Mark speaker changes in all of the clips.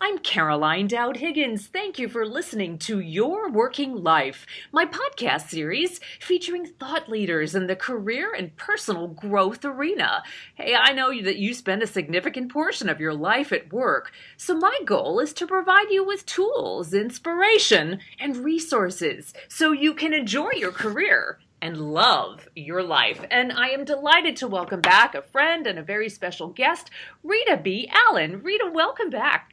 Speaker 1: I'm Caroline Dowd-Higgins. Thank you for listening to Your Working Life, my podcast series featuring thought leaders in the career and personal growth arena. Hey, I know that you spend a significant portion of your life at work, so my goal is to provide you with tools, inspiration, and resources so you can enjoy your career and love your life. And I am delighted to welcome back a friend and a very special guest, Rita B. Allen. Rita, welcome back.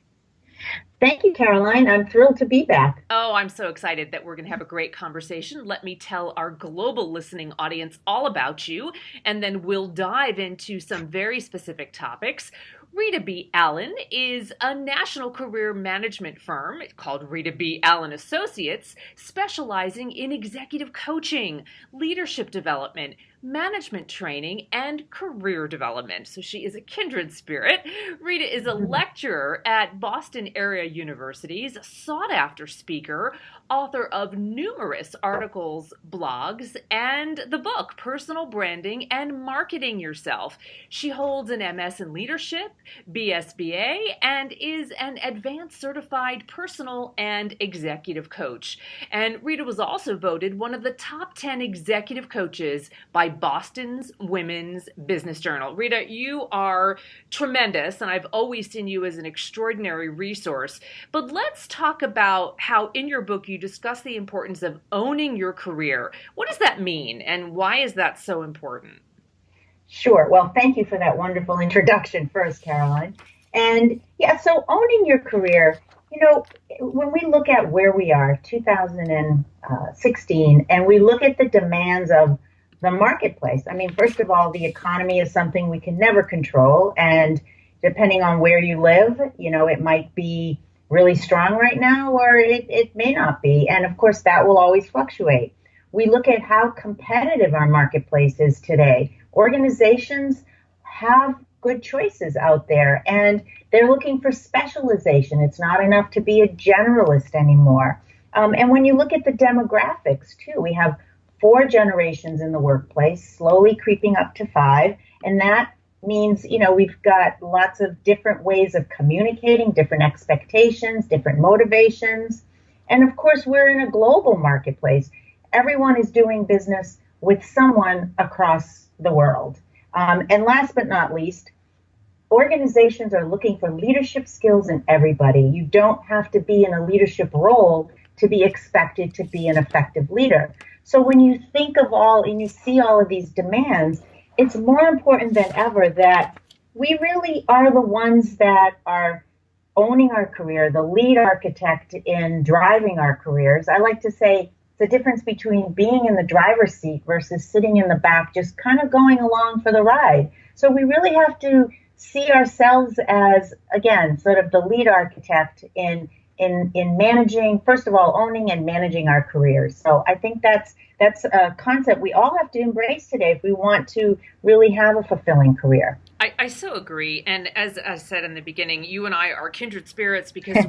Speaker 2: Thank you, Caroline. I'm thrilled to be back.
Speaker 1: Oh, I'm so excited that we're going to have a great conversation. Let me tell our global listening audience all about you, and then we'll dive into some very specific topics. Rita B. Allen is a national career management firm called Rita B. Allen Associates, specializing in executive coaching, leadership development, management training, and career development. So she is a kindred spirit. Rita is a lecturer at Boston area universities, a sought-after speaker, author of numerous articles, blogs, and the book, Personal Branding and Marketing Yourself. She holds an MS in Leadership, BSBA, and is an advanced certified personal and executive coach. And Rita was also voted one of the top 10 executive coaches by Boston's Women's Business Journal. Rita, you are tremendous, and I've always seen you as an extraordinary resource. But let's talk about how in your book you discuss the importance of owning your career. What does that mean, and why is that so important?
Speaker 2: Sure. Well, thank you for that wonderful introduction first, Caroline. And yeah, so owning your career, when we look at where we are, 2016, and we look at the demands of the marketplace. I mean, first of all, the economy is something we can never control. And depending on where you live, it might be really strong right now, or it may not be. And of course, that will always fluctuate. We look at how competitive our marketplace is today. Organizations have good choices out there, and they're looking for specialization. It's not enough to be a generalist anymore. And when you look at the demographics, too, we have 4 generations in the workplace, slowly creeping up to 5. And that means, we've got lots of different ways of communicating, different expectations, different motivations. And of course, we're in a global marketplace. Everyone is doing business with someone across the world. And last but not least, organizations are looking for leadership skills in everybody. You don't have to be in a leadership role to be expected to be an effective leader. So when you think of all and you see all of these demands, it's more important than ever that we really are the ones that are owning our career, the lead architect in driving our careers. I like to say the difference between being in the driver's seat versus sitting in the back, just kind of going along for the ride. So we really have to see ourselves as, again, sort of the lead architect in managing, first of all, owning and managing our careers. So I think that's a concept we all have to embrace today if we want to really have a fulfilling career.
Speaker 1: I so agree. And as I said in the beginning, you and I are kindred spirits because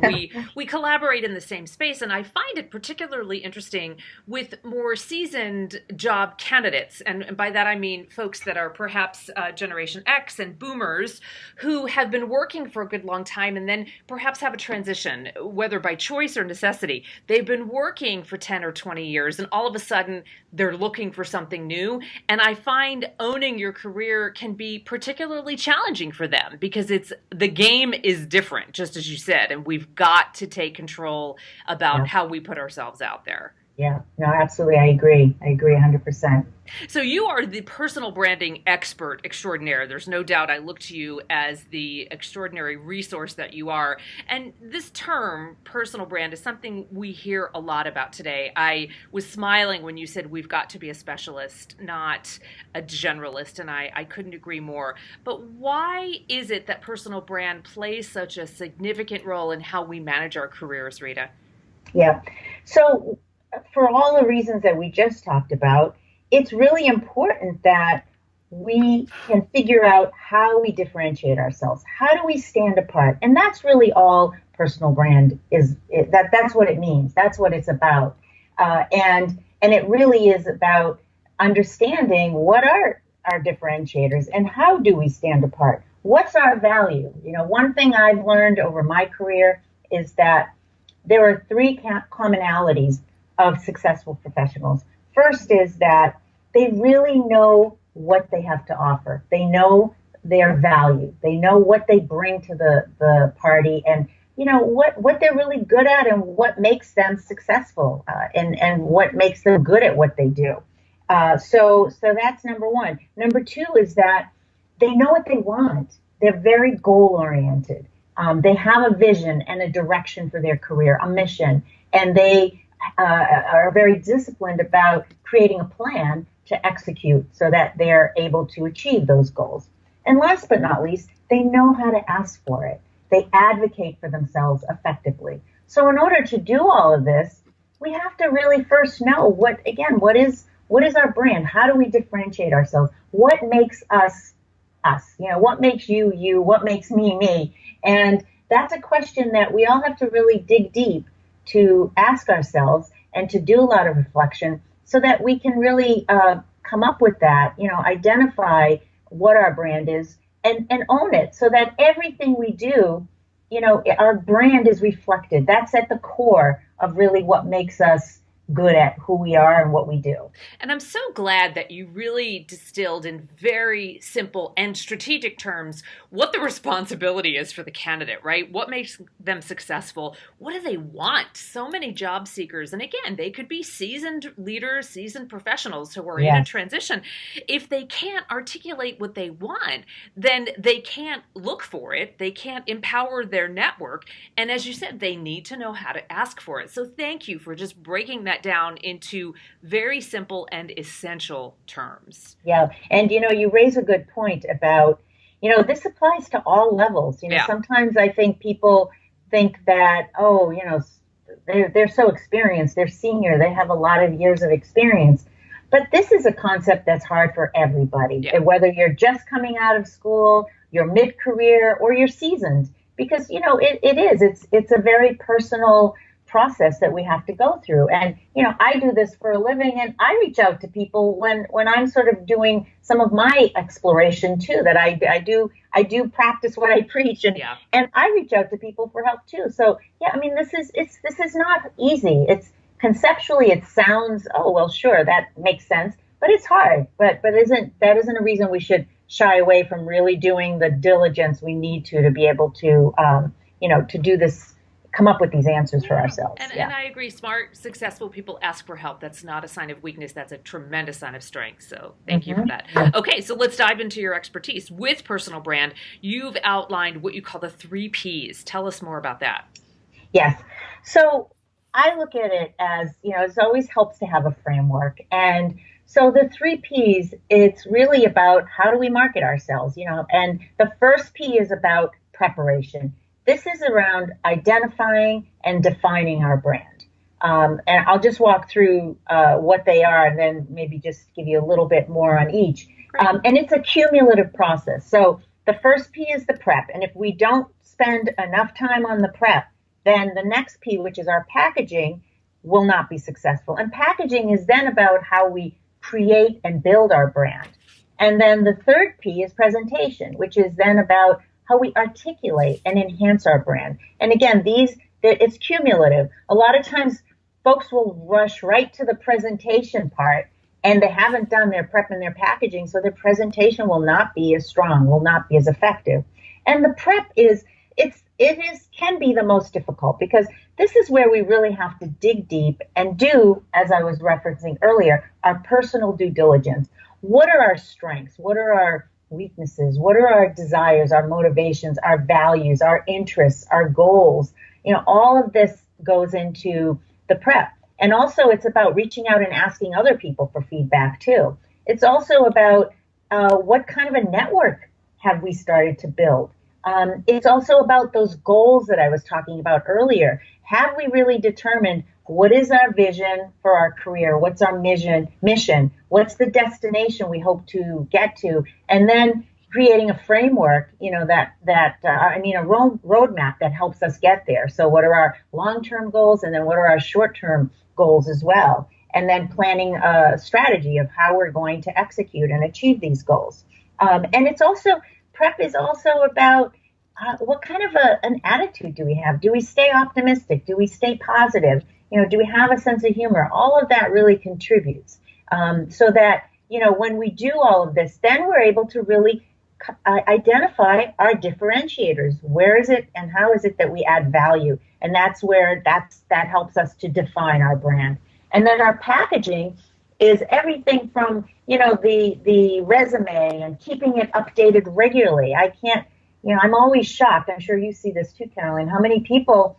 Speaker 1: we collaborate in the same space. And I find it particularly interesting with more seasoned job candidates. And by that, I mean folks that are perhaps Generation X and boomers who have been working for a good long time and then perhaps have a transition, whether by choice or necessity. They've been working for 10 or 20 years and all of a sudden they're looking for something new. And I find owning your career can be particularly challenging for them because the game is different, just as you said, and we've got to take control about how we put ourselves out there.
Speaker 2: Yeah, no, absolutely. I agree 100%.
Speaker 1: So you are the personal branding expert extraordinaire. There's no doubt I look to you as the extraordinary resource that you are. And this term, personal brand, is something we hear a lot about today. I was smiling when you said we've got to be a specialist, not a generalist, and I couldn't agree more. But why is it that personal brand plays such a significant role in how we manage our careers, Rita?
Speaker 2: Yeah. So for all the reasons that we just talked about, it's really important that we can figure out how we differentiate ourselves. How do we stand apart? And that's really all personal brand is. That's what it means. That's what it's about. And it really is about understanding what are our differentiators and how do we stand apart? What's our value? One thing I've learned over my career is that there are three commonalities of successful professionals. First is that they really know what they have to offer. They know their value. They know what they bring to the party, and what they're really good at and what makes them successful, and what makes them good at what they do. So that's number one. Number two is that they know what they want. They're very goal oriented. They have a vision and a direction for their career, a mission, and they are very disciplined about creating a plan to execute so that they're able to achieve those goals. And last but not least, they know how to ask for it. They advocate for themselves effectively. So in order to do all of this, we have to really first know what is our brand? How do we differentiate ourselves? What makes us us? What makes you you? What makes me me? And that's a question that we all have to really dig deep to ask ourselves and to do a lot of reflection so that we can really come up with that, identify what our brand is and own it so that everything we do, our brand is reflected. That's at the core of really what makes us good at who we are and what we do.
Speaker 1: And I'm so glad that you really distilled in very simple and strategic terms what the responsibility is for the candidate, right? What makes them successful? What do they want? So many job seekers, and again, they could be seasoned leaders, seasoned professionals who are in a transition. If they can't articulate what they want, then they can't look for it. They can't empower their network. And as you said, they need to know how to ask for it. So thank you for just breaking that down into very simple and essential terms.
Speaker 2: Yeah. And, you raise a good point about, this applies to all levels. Sometimes I think people think that, they're so experienced, they're senior, they have a lot of years of experience. But this is a concept that's hard for everybody, whether you're just coming out of school, you're mid-career, or you're seasoned, because, it's a very personal process that we have to go through. And, I do this for a living, and I reach out to people when I'm sort of doing some of my exploration too, that I do practice what I preach, and I reach out to people for help too. So this is not easy. It's conceptually, it sounds, oh, well, sure, that makes sense, but it's hard, but isn't a reason we should shy away from really doing the diligence we need to be able to, to do this, come up with these answers for ourselves.
Speaker 1: And I agree. Smart, successful people ask for help. That's not a sign of weakness. That's a tremendous sign of strength. So thank you for that. Okay, so let's dive into your expertise with personal brand. You've outlined what you call the 3 Ps. Tell us more about that.
Speaker 2: Yes. So I look at it as, it always helps to have a framework. And so the 3 Ps, it's really about how do we market ourselves, and the first P is about preparation. This is around identifying and defining our brand. And I'll just walk through what they are and then maybe just give you a little bit more on each. And it's a cumulative process. So the first P is the prep. And if we don't spend enough time on the prep, then the next P, which is our packaging, will not be successful. And packaging is then about how we create and build our brand. And then the third P is presentation, which is then about how we articulate and enhance our brand. And again, it's cumulative. A lot of times folks will rush right to the presentation part and they haven't done their prep and their packaging, so their presentation will not be as strong, will not be as effective. And the prep can be the most difficult, because this is where we really have to dig deep and do, as I was referencing earlier, our personal due diligence. What are our strengths? What are our weaknesses? What are our desires, our motivations, our values, our interests, our goals? All of this goes into the prep. And also it's about reaching out and asking other people for feedback too. It's also about what kind of a network have we started to build? It's also about those goals that I was talking about earlier. Have we really determined what is our vision for our career? What's our mission? What's the destination we hope to get to? And then creating a framework, a roadmap that helps us get there. So what are our long-term goals? And then what are our short-term goals as well? And then planning a strategy of how we're going to execute and achieve these goals. And prep is also about what kind of an attitude do we have? Do we stay optimistic? Do we stay positive? Do we have a sense of humor? All of that really contributes, so that, when we do all of this, then we're able to really identify our differentiators. Where is it and how is it that we add value? And that's where that helps us to define our brand. And then our packaging is everything from, the resume and keeping it updated regularly. I'm always shocked. I'm sure you see this too, Caroline, how many people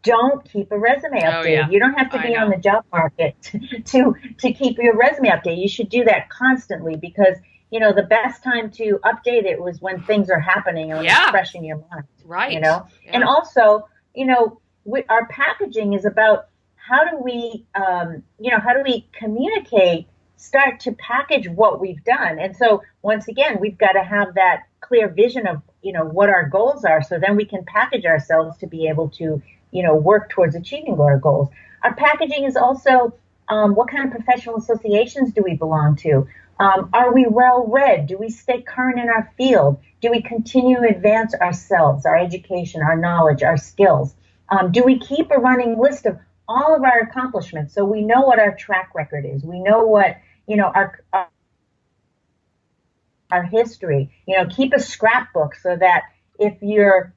Speaker 2: don't keep a resume updated.
Speaker 1: Oh, yeah.
Speaker 2: You don't have to be on the job market to keep your resume updated. You should do that constantly, because the best time to update it was when things are happening and when it's fresh in your mind.
Speaker 1: Right.
Speaker 2: Yeah. And also, our packaging is about how do we communicate, start to package what we've done. And so once again, we've got to have that clear vision of, what our goals are. So then we can package ourselves to be able to, work towards achieving our goals. Our packaging is also, what kind of professional associations do we belong to? Are we well read? Do we stay current in our field? Do we continue to advance ourselves, our education, our knowledge, our skills? Do we keep a running list of all of our accomplishments so we know what our track record is? We know what, our history. Keep a scrapbook so that if you're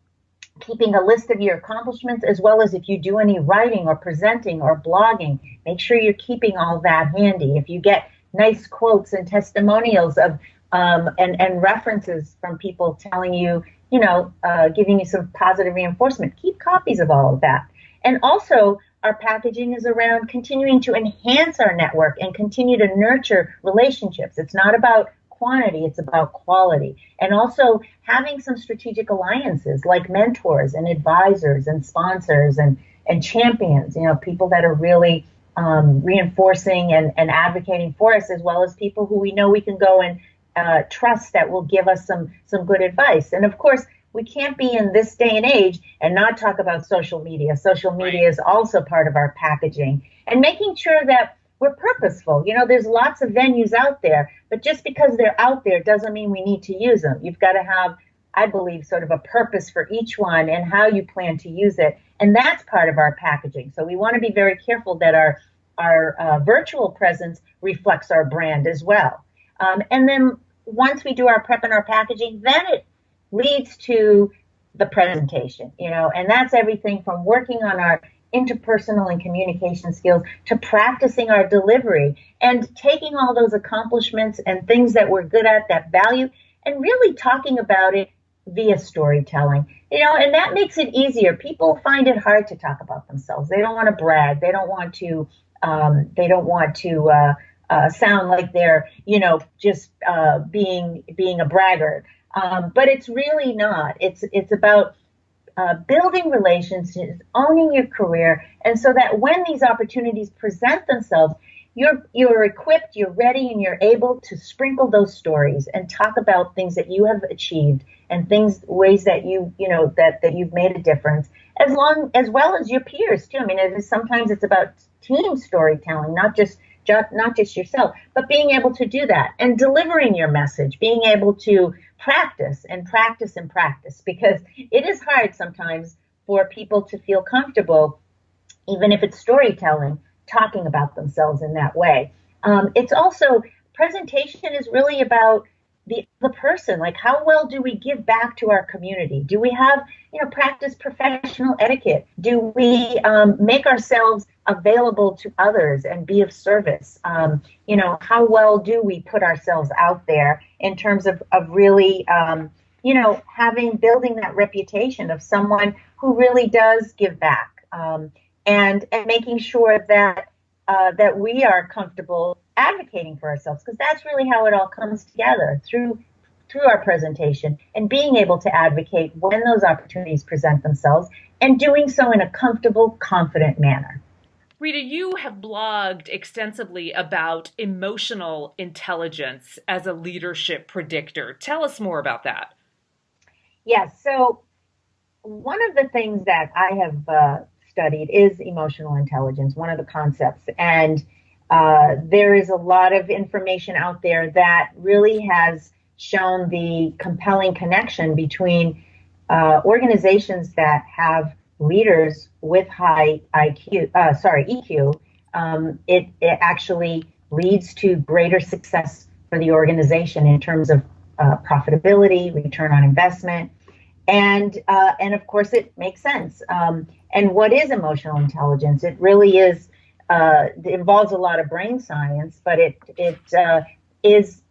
Speaker 2: keeping a list of your accomplishments, as well as if you do any writing or presenting or blogging, make sure you're keeping all that handy. If you get nice quotes and testimonials of and references from people telling you, giving you some positive reinforcement, keep copies of all of that. And also, our packaging is around continuing to enhance our network and continue to nurture relationships. It's not about quantity, it's about quality. And also having some strategic alliances like mentors and advisors and sponsors and champions, people that are really reinforcing and advocating for us, as well as people who we know we can go and trust that will give us some good advice. And of course, we can't be in this day and age and not talk about social media. Social media is also part of our packaging, and making sure that we're purposeful. There's lots of venues out there, but just because they're out there doesn't mean we need to use them. You've got to have, I believe, sort of a purpose for each one and how you plan to use it. And that's part of our packaging. So we want to be very careful that our virtual presence reflects our brand as well. And then once we do our prep and our packaging, then it leads to the presentation, and that's everything from working on our interpersonal and communication skills to practicing our delivery and taking all those accomplishments and things that we're good at, that value, and really talking about it via storytelling, and that makes it easier. People find it hard to talk about themselves. They don't want to brag. They don't want to, sound like they're, just being a braggart. But it's really not. It's about building relationships, owning your career, and so that when these opportunities present themselves, you're equipped, you're ready, and you're able to sprinkle those stories and talk about things that you have achieved and ways that that you've made a difference, as well as your peers too. I mean, sometimes it's about team storytelling, not just yourself, but being able to do that and delivering your message, being able to practice and practice and practice, because it is hard sometimes for people to feel comfortable, even if it's storytelling, talking about themselves in that way. It's also, presentation is really about the person, like how well do we give back to our community? Do we have, practice professional etiquette? Do we make ourselves available to others and be of service? How well do we put ourselves out there in terms of really, building that reputation of someone who really does give back, and making sure that we are comfortable advocating for ourselves, because that's really how it all comes together through our presentation, and being able to advocate when those opportunities present themselves, and doing so in a comfortable, confident manner.
Speaker 1: Rita, you have blogged extensively about emotional intelligence as a leadership predictor. Tell us more about that.
Speaker 2: Yes. So one of the things that I have studied is emotional intelligence, one of the concepts. And there is a lot of information out there that really has shown the compelling connection between organizations that have leaders with high EQ, it actually leads to greater success for the organization in terms of profitability, return on investment, and of course it makes sense. And what is emotional intelligence? It really is. It involves a lot of brain science, but it is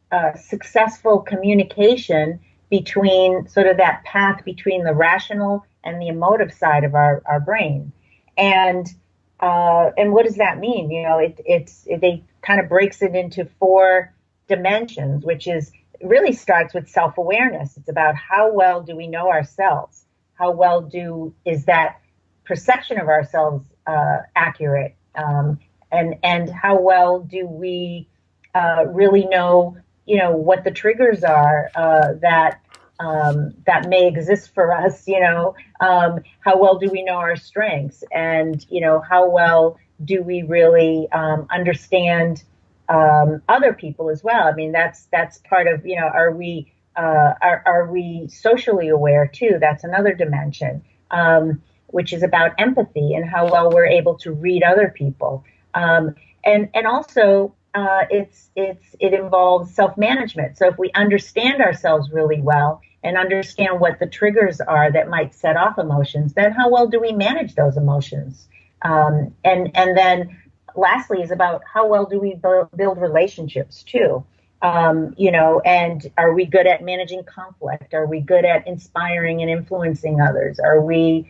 Speaker 2: successful communication between sort of that path between the rational and the emotive side of our brain. And what does that mean? They kind of breaks it into four dimensions, which is really starts with self-awareness. It's about how well do we know ourselves? How well is that perception of ourselves accurate? And how well do we really know, what the triggers are that may exist for us? How well do we know our strengths? And, how well do we really understand other people as well? I mean, that's part of, are we socially aware too? That's another dimension, which is about empathy and how well we're able to read other people. And also it involves self-management. So if we understand ourselves really well and understand what the triggers are that might set off emotions, then how well do we manage those emotions? And then lastly is about how well do we build relationships too? And are we good at managing conflict? Are we good at inspiring and influencing others? Are we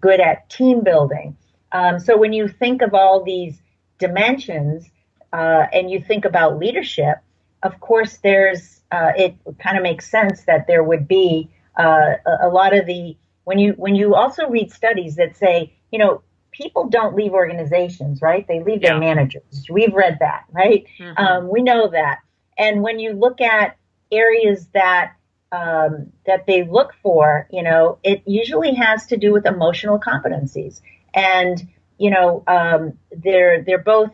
Speaker 2: good at team building? So when you think of all these dimensions and you think about leadership, of course, it kind of makes sense that there would be a lot of when you also read studies that say, people don't leave organizations, right? They leave their managers. We've read that, right? Mm-hmm. We know that. And when you look at areas that they look for, it usually has to do with emotional competencies. And, they're both,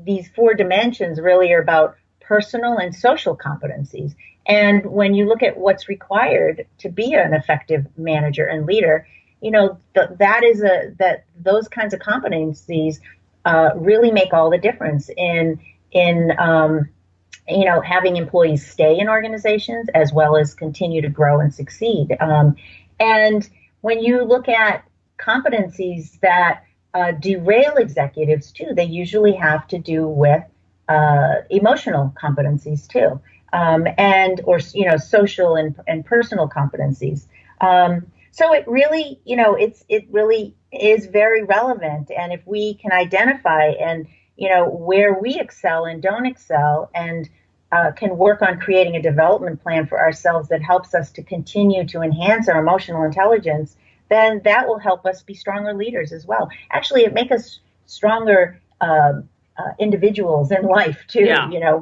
Speaker 2: these four dimensions really are about personal and social competencies. And when you look at what's required to be an effective manager and leader, those kinds of competencies really make all the difference in having employees stay in organizations as well as continue to grow and succeed. And when you look at competencies that derail executives too, they usually have to do with emotional competencies too, or social and personal competencies. So it really, it really is very relevant. And if we can identify and, where we excel and don't excel and can work on creating a development plan for ourselves that helps us to continue to enhance our emotional intelligence, then that will help us be stronger leaders as well. Actually, it makes us stronger individuals in life too,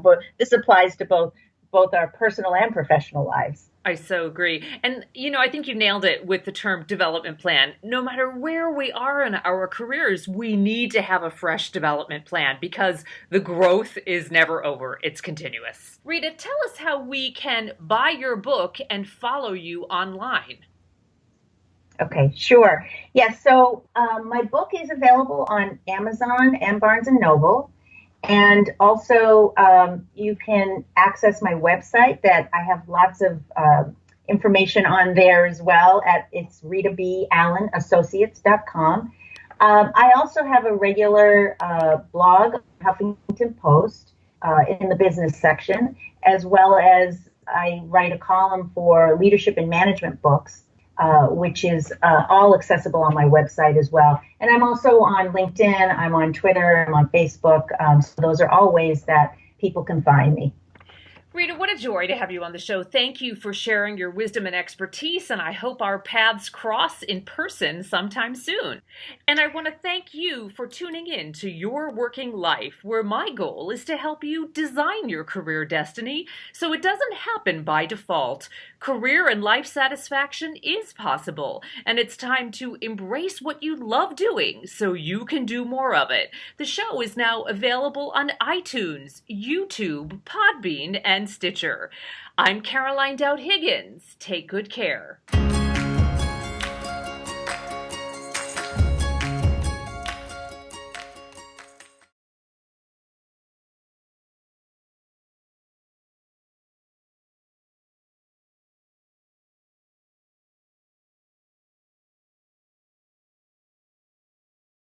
Speaker 2: but this applies to both our personal and professional lives.
Speaker 1: I so agree. And, I think you nailed it with the term development plan. No matter where we are in our careers, we need to have a fresh development plan because the growth is never over. It's continuous. Rita, tell us how we can buy your book and follow you online.
Speaker 2: Okay, sure. Yes, so my book is available on Amazon and Barnes & Noble. And also, you can access my website that I have lots of information on there as well. It's RitaBAllenAssociates.com. I also have a regular blog, Huffington Post, in the business section, as well as I write a column for leadership and management books, which is all accessible on my website as well. And I'm also on LinkedIn, I'm on Twitter, I'm on Facebook. So those are all ways that people can find me.
Speaker 1: Rita, what a joy to have you on the show. Thank you for sharing your wisdom and expertise, and I hope our paths cross in person sometime soon. And I want to thank you for tuning in to Your Working Life, where my goal is to help you design your career destiny so it doesn't happen by default. Career and life satisfaction is possible, and it's time to embrace what you love doing so you can do more of it. The show is now available on iTunes, YouTube, Podbean, and and Stitcher. I'm Caroline Dowd-Higgins. Take good care.